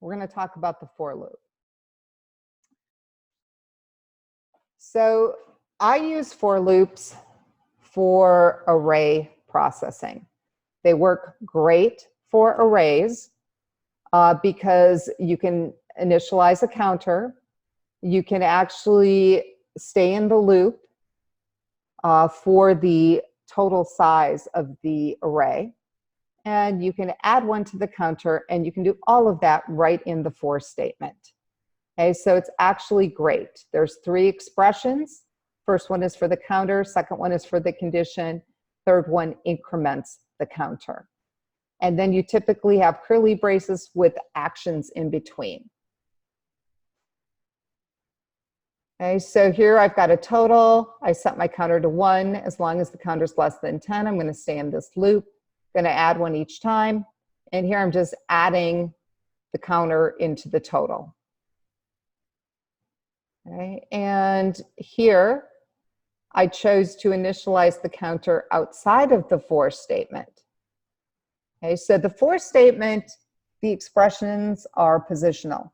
we're going to talk about the for loop. So I use for loops for array processing. They work great for arrays because you can initialize a counter. You can actually stay in the loop for the total size of the array. And you can add one to the counter, and you can do all of that right in the for statement. Okay, so it's actually great. There's 3 expressions. First one is for the counter, second one is for the condition, third one increments the counter. And then you typically have curly braces with actions in between. Okay, so here I've got a total. I set my counter to 1. As long as the counter is less than 10, I'm going to stay in this loop. Going to add 1 each time. And here I'm just adding the counter into the total. Okay, and here I chose to initialize the counter outside of the for statement. Okay, so the for statement, the expressions are positional.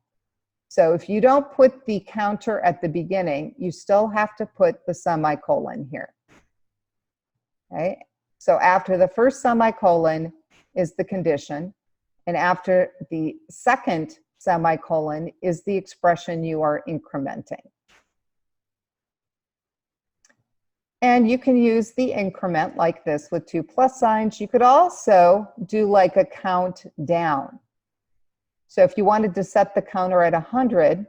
So if you don't put the counter at the beginning, you still have to put the semicolon here. Okay, so after the first semicolon is the condition, and after the second semicolon is the expression you are incrementing. And you can use the increment like this with 2 plus signs. You could also do like a count down. So if you wanted to set the counter at 100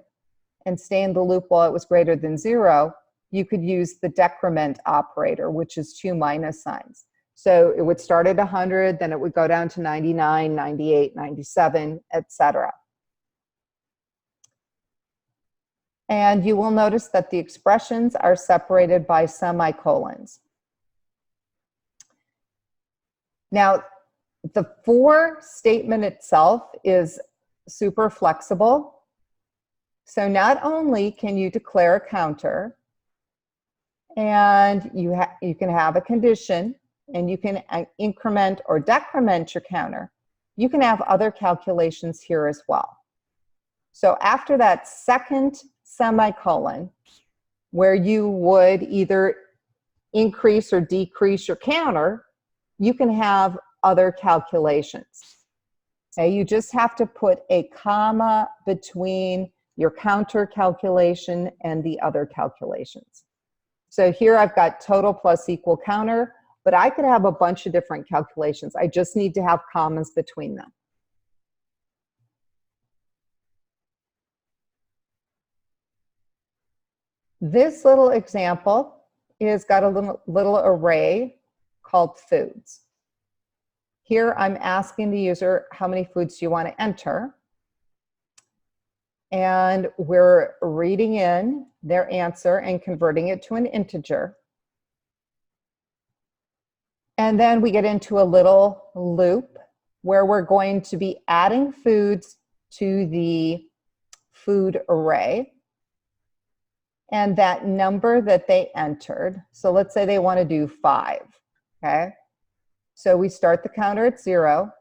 and stay in the loop while it was greater than 0, you could use the decrement operator, which is 2 minus signs. So it would start at 100, then it would go down to 99, 98, 97, etc. And you will notice that the expressions are separated by semicolons. Now, the for statement itself is super flexible. So not only can you declare a counter, and you can have a condition, and you can increment or decrement your counter, you can have other calculations here as well. So after that second semicolon, where you would either increase or decrease your counter, you can have other calculations. Okay, you just have to put a comma between your counter calculation and the other calculations. So here I've got total plus equal counter, but I could have a bunch of different calculations. I just need to have commas between them. This little example is got a little array called foods. Here I'm asking the user, how many foods do you want to enter? And we're reading in their answer and converting it to an integer. And then we get into a little loop where we're going to be adding foods to the food array. And that number that they entered, so let's say they want to do 5, okay? So we start the counter at 0,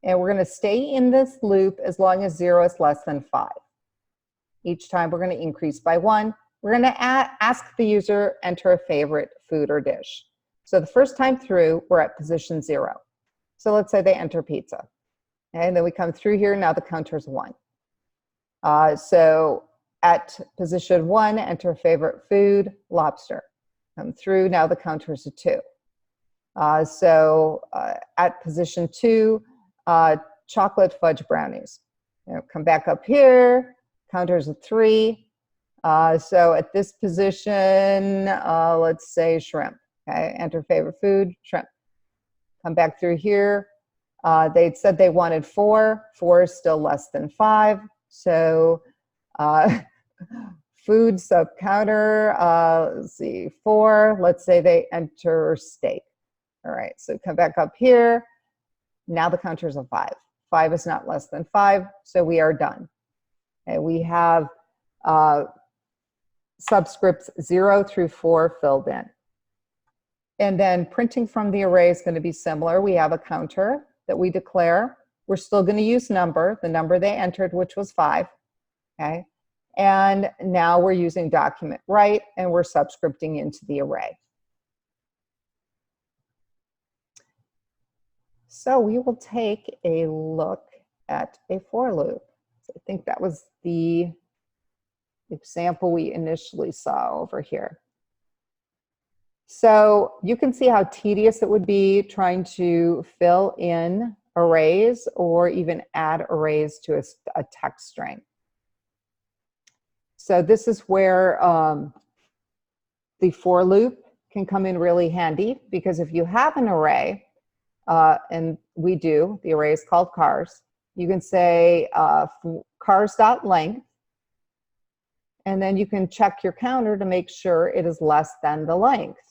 and we're going to stay in this loop as long as 0 is less than 5. Each time we're going to increase by 1. We're going to ask the user, enter a favorite food or dish. So the first time through, we're at position 0. So let's say they enter pizza. Okay, and then we come through here, now the counter is 1. So at position 1, enter favorite food, lobster. Come through, now the counter is a 2. At position 2, chocolate fudge brownies. Come back up here, counter is a 3. So at this position, let's say shrimp. Okay, enter favorite food, shrimp. Come back through here. They'd said they wanted 4. 4 is still less than 5. So food sub counter, let's see, 4. Let's say they enter steak. All right, so come back up here. Now the counter is a 5. 5 is not less than 5, so we are done. Okay, we have subscripts 0 through 4 filled in. And then printing from the array is going to be similar. We have a counter that we declare, We're still going to use number, the number they entered, which was 5. Okay. And now we're using document write, and we're subscripting into the array. So we will take a look at a for loop. So I think that was the example we initially saw over here. So you can see how tedious it would be trying to fill in arrays or even add arrays to a text string. So this is where the for loop can come in really handy, because if you have an array, and we do, the array is called cars, you can say cars.length, and then you can check your counter to make sure it is less than the length.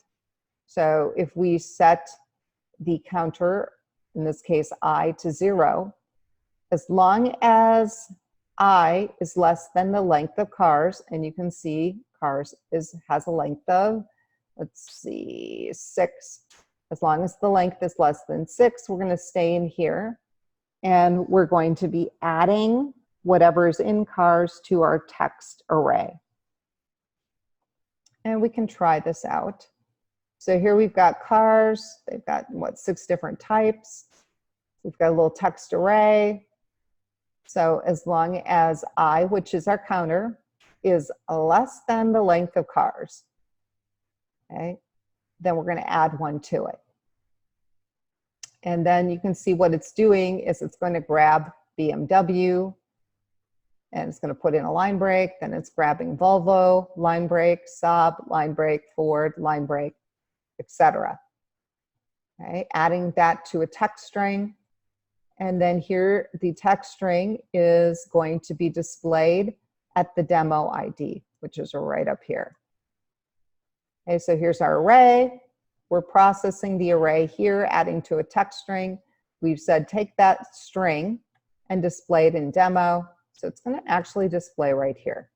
So if we set the counter, in this case I, to 0, as long as I is less than the length of cars, and you can see cars has a length of, let's see, 6. As long as the length is less than 6, we're going to stay in here, and we're going to be adding whatever's in cars to our text array. And we can try this out. So here we've got cars. They've got, what, 6 different types. We've got a little text array. So as long as I, which is our counter, is less than the length of cars, okay, then we're going to add 1 to it. And then you can see what it's doing is it's going to grab BMW, and it's going to put in a line break. Then it's grabbing Volvo, line break, Saab, line break, Ford, line break, etc. Okay, adding that to a text string. And then here the text string is going to be displayed at the demo ID, which is right up here. Okay, so here's our array. We're processing the array here, adding to a text string. We've said take that string and display it in demo. So it's going to actually display right here.